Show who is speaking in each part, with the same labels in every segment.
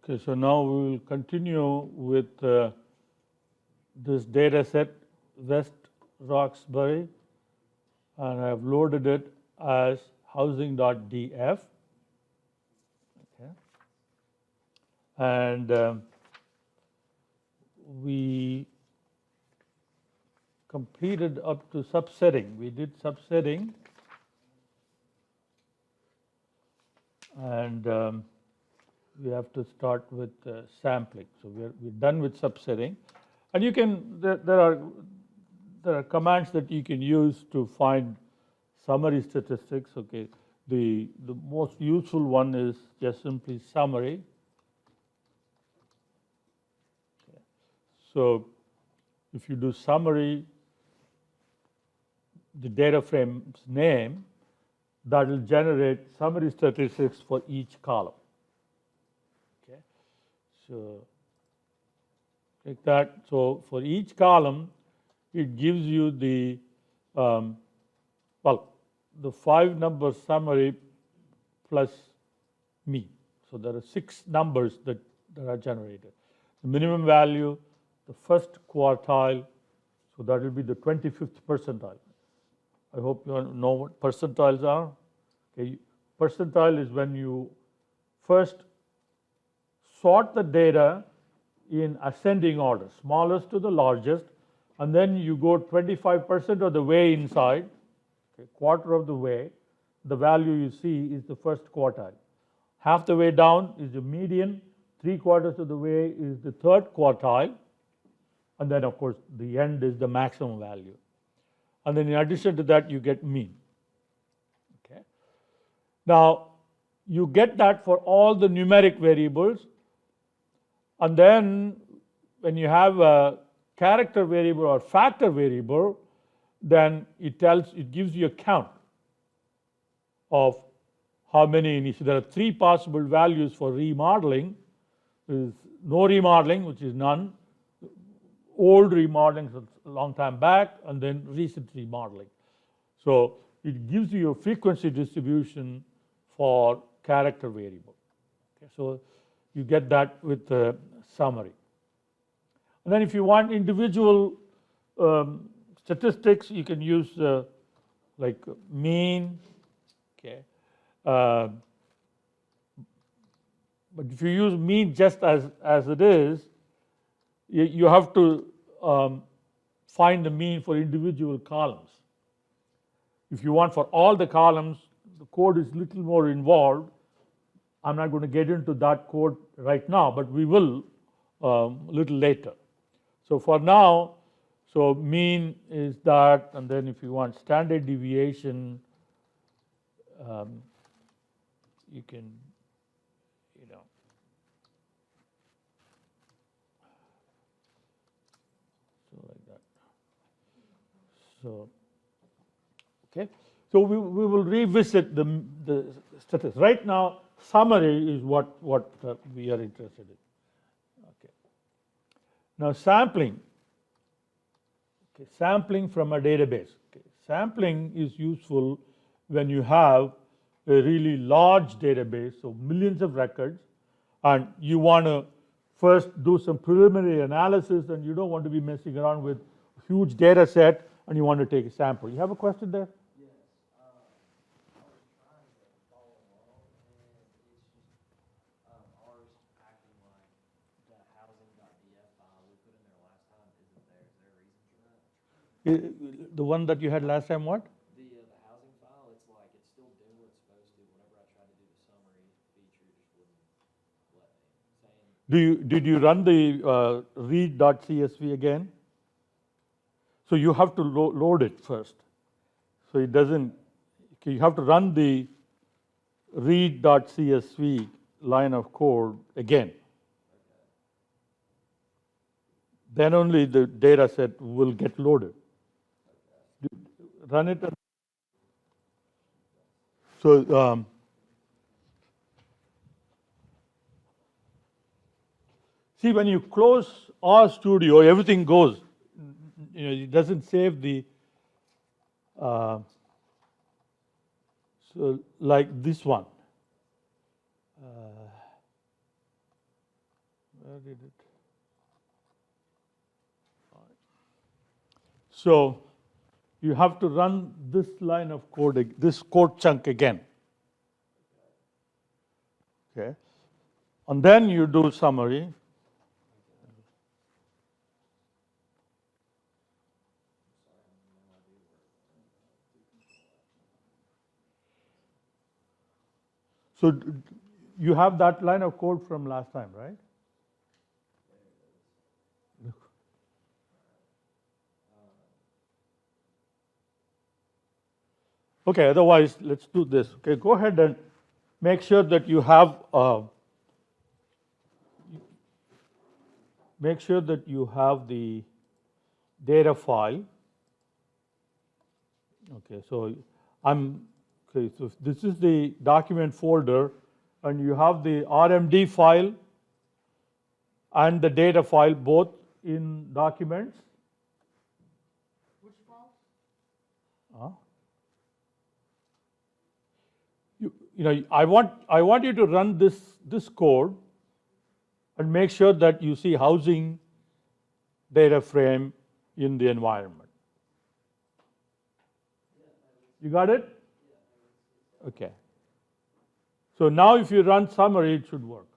Speaker 1: Okay, so now we will continue with this data set, West Roxbury, and I have loaded it as housing.df. Okay. And we completed up to subsetting. We did subsetting, and we have to start with sampling. So we're done with subsetting, and you can there are commands that you can use to find summary statistics. Okay, the most useful one is just simply summary. Okay. So if you do summary, the data frame's name, that will generate summary statistics for each column. Okay, so like that. So for each column, it gives you the the 5-number summary plus mean. So there are 6 numbers that are generated. The minimum value, the first quartile, so that will be the 25th percentile. I hope you know what percentiles are. Okay. Percentile is when you first sort the data in ascending order, smallest to the largest, and then you go 25% of the way inside, okay, quarter of the way, the value you see is the first quartile. Half the way down is the median, 3/4 of the way is the third quartile, and then of course the end is the maximum value. And then in addition to that, you get mean. Okay. Now, you get that for all the numeric variables, and then when you have a character variable or factor variable, then it gives you a count of how many. So there are 3 possible values for remodeling. There is no remodeling, which is none, old remodeling, so a long time back, and then recent remodeling. So it gives you a frequency distribution for character variable. Okay, so you get that with the summary. And then if you want individual statistics, you can use like mean. Okay. But if you use mean just as it is, you have to find the mean for individual columns. If you want for all the columns, the code is a little more involved. I'm not going to get into that code right now, but we will a little later. So for now, so mean is that, and then if you want standard deviation, you can, so like that. So, okay. So we will revisit the statistics. Right now, summary is what we are interested in. Okay. Now sampling. Okay, sampling from a database. Okay. Sampling is useful when you have a really large database, so millions of records, and you want to first do some preliminary analysis, and you don't want to be messing around with a huge data set, and you want to take a sample. You have a question there?
Speaker 2: Yes. I was trying to follow along, and it's just ours acting like the housing.df file we put in there last time isn't there. Is there a reason for that?
Speaker 1: The one that you had last time, what?
Speaker 2: The housing file, it's like it's still doing what it's supposed to. Whenever I tried to do the summary feature, just wouldn't let me.
Speaker 1: Did you run the read.csv again? So you have to load it first. So it doesn't. Okay, you have to run the read.csv line of code again. Then only the data set will get loaded. Run it. So see, when you close RStudio, everything goes. It doesn't save the. So like this one. where did it? So you have to run this line of code, this code chunk again. Okay. And then you do summary. So you have that line of code from last time, right? Okay, otherwise, let's do this. Okay, go ahead and make sure that you have the data file. Okay, so so this is the document folder, and you have the RMD file and the data file both in documents.
Speaker 3: Which file?
Speaker 1: I want you to run this code and make sure that you see housing data frame in the environment. You got it? Okay. So now if you run summary, it should work.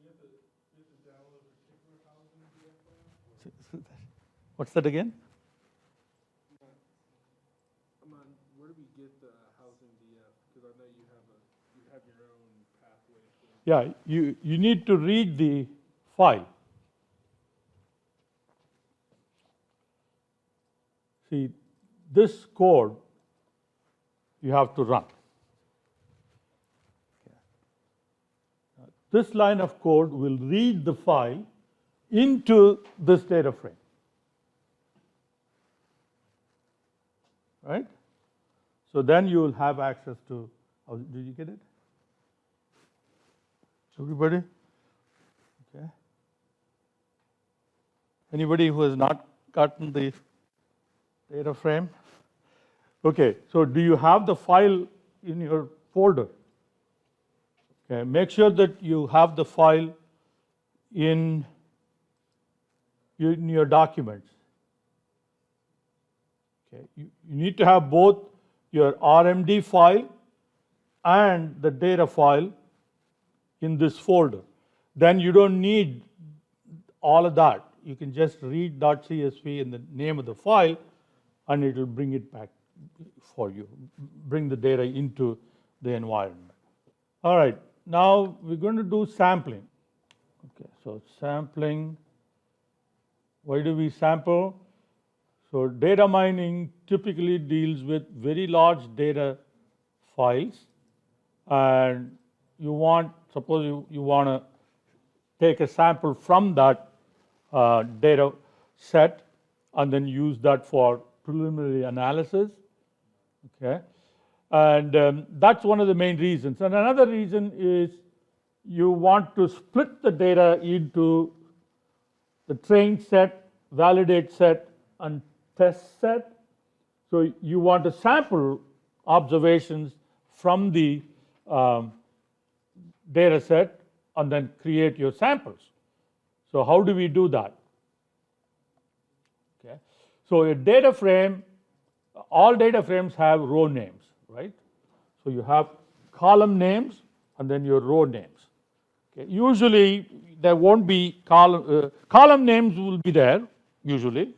Speaker 3: You have to download a particular housing DF file?
Speaker 1: What's that again?
Speaker 3: Where do we get the housing DF? Because I know you have your own pathway.
Speaker 1: Yeah, you need to read the file. See, this code you have to run. This line of code will read the file into this data frame. Right? So then you will have access to, did you get it? Everybody? Okay. Anybody who has not gotten the data frame? Okay, so do you have the file in your folder? Okay, make sure that you have the file in your documents. Okay, you need to have both your RMD file and the data file in this folder. Then you don't need all of that. You can just read .csv in the name of the file, and it will bring it back for you, bring the data into the environment. All right, now we're going to do sampling. Okay, so sampling, why do we sample? So data mining typically deals with very large data files, and suppose you want to take a sample from that data set and then use that for preliminary analysis. Okay, and that's one of the main reasons. And another reason is you want to split the data into the trained set, validate set, and test set. So you want to sample observations from the data set and then create your samples. So how do we do that? Okay. So a data frame, all data frames have row names, right? So you have column names and then your row names. Okay. Usually there won't be column names will be there usually.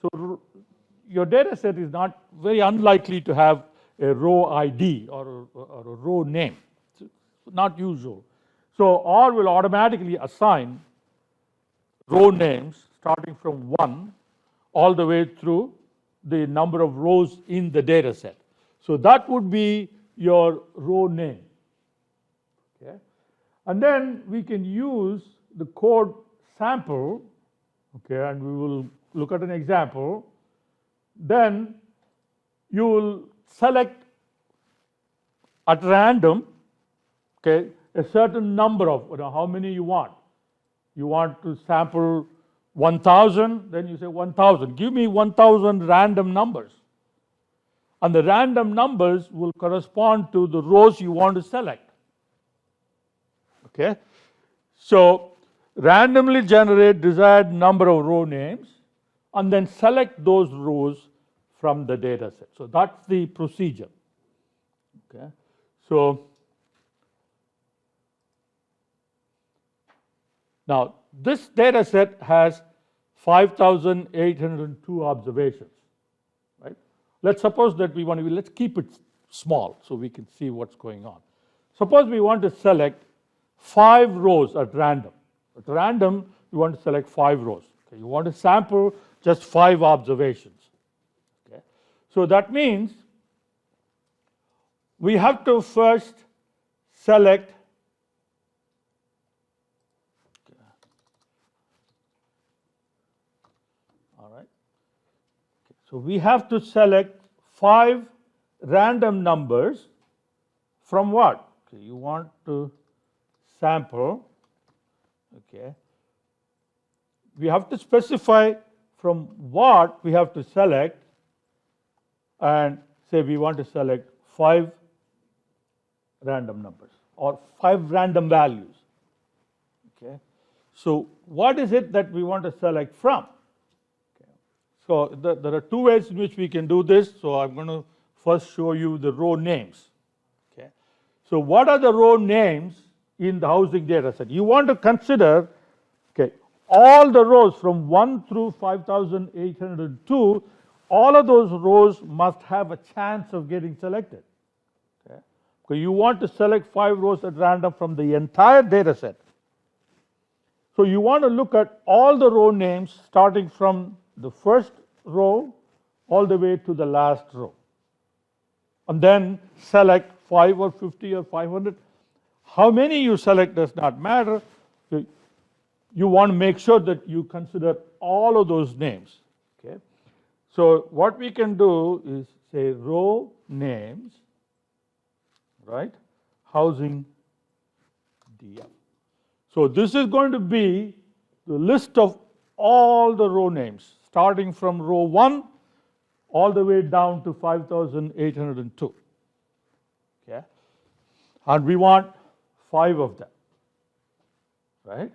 Speaker 1: So your data set is not very unlikely to have a row ID or a row name. It's not usual. So R will automatically assign row names starting from 1 all the way through the number of rows in the data set. So that would be your row name. Okay? And then we can use the code sample, okay, and we will look at an example. Then you will select at random, okay, a certain number of, how many you want. You want to sample 1,000, then you say 1,000. Give me 1,000 random numbers. And the random numbers will correspond to the rows you want to select. Okay? So randomly generate desired number of row names and then select those rows from the data set. So that's the procedure. Okay. So now this data set has 5,802 observations, right? Let's suppose that we want to, let's keep it small so we can see what's going on. Suppose we want to select 5 rows at random. At random, you want to select 5 rows. Okay? You want to sample just 5 observations. Okay? So that means we have to first select So we have to select 5 random numbers from what? Okay, you want to sample. Okay. We have to specify from what we have to select, and say we want to select 5 random numbers or 5 random values. Okay. So what is it that we want to select from? So there are 2 ways in which we can do this. So I'm going to first show you the row names. Okay. So what are the row names in the housing data set? You want to consider, okay, all the rows from 1 through 5,802, all of those rows must have a chance of getting selected. Okay. So you want to select 5 rows at random from the entire data set. So you want to look at all the row names starting from the first row all the way to the last row, and then select 5 or 50 or 500. How many you select does not matter. You want to make sure that you consider all of those names. Okay. So what we can do is say row names, right? Housing DF. So this is going to be the list of all the row names, starting from row 1 all the way down to 5,802. Okay? And we want 5 of them, right?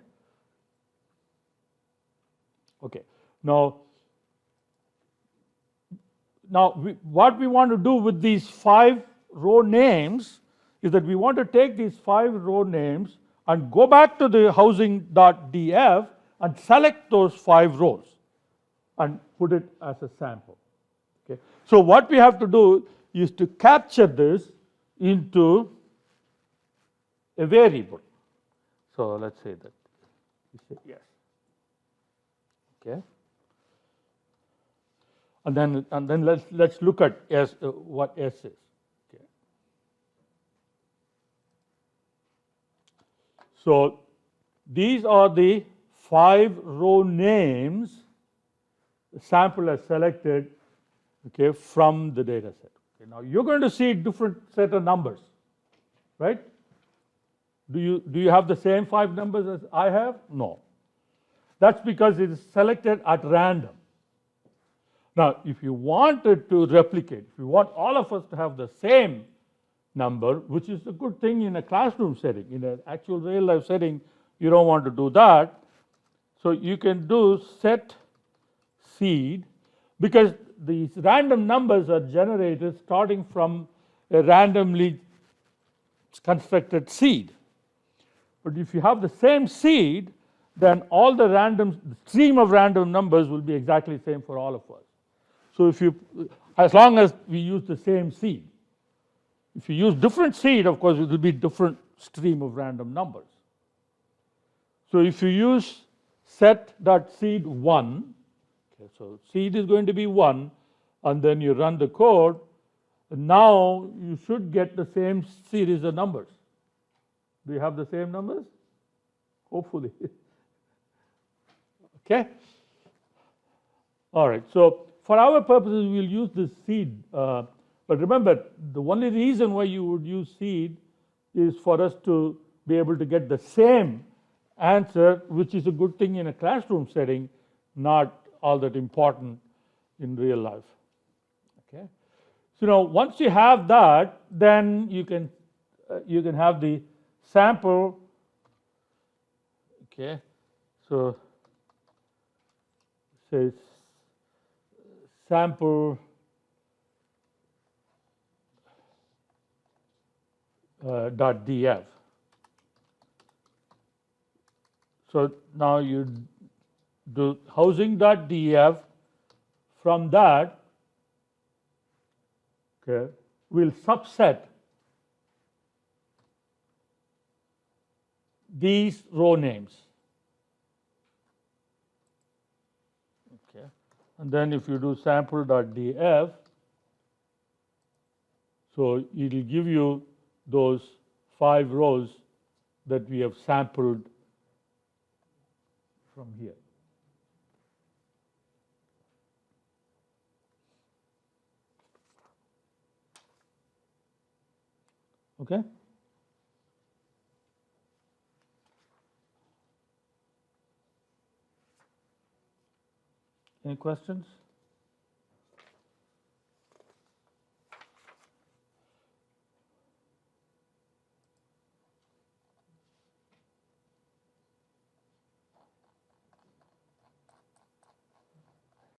Speaker 1: Okay. Now what we want to do with these 5 row names is that we want to take these 5 row names and go back to the housing.df and select those 5 rows and put it as a sample. Okay. So what we have to do is to capture this into a variable. So let's say that we say yes. Okay. And then let's look at S, what S is. Okay. So these are the 5 row names the sample has selected, okay, from the data set. Okay, now you're going to see different set of numbers, right? Do you have the same 5 numbers as I have? No. That's because it is selected at random. Now, if you wanted to replicate, if you want all of us to have the same number, which is a good thing in a classroom setting, in an actual real life setting, you don't want to do that. So you can do set seed, because these random numbers are generated starting from a randomly constructed seed. But if you have the same seed, then all the stream of random numbers will be exactly the same for all of us. So as long as we use the same seed. If you use different seed, of course, it will be different stream of random numbers. So if you use set.seed1, okay, so seed is going to be 1, and then you run the code, and now you should get the same series of numbers. Do you have the same numbers? Hopefully. Okay? All right, so for our purposes, we'll use this seed. But remember, the only reason why you would use seed is for us to be able to get the same answer, which is a good thing in a classroom setting, not all that important in real life. Okay? So now, once you have that, then you can have the sample Okay, so says sample .df. So now you do housing.df. From that, okay, we'll subset these row names. Okay, and then if you do sample.df, so it will give you those 5 rows that we have sampled from here. Okay? Any questions?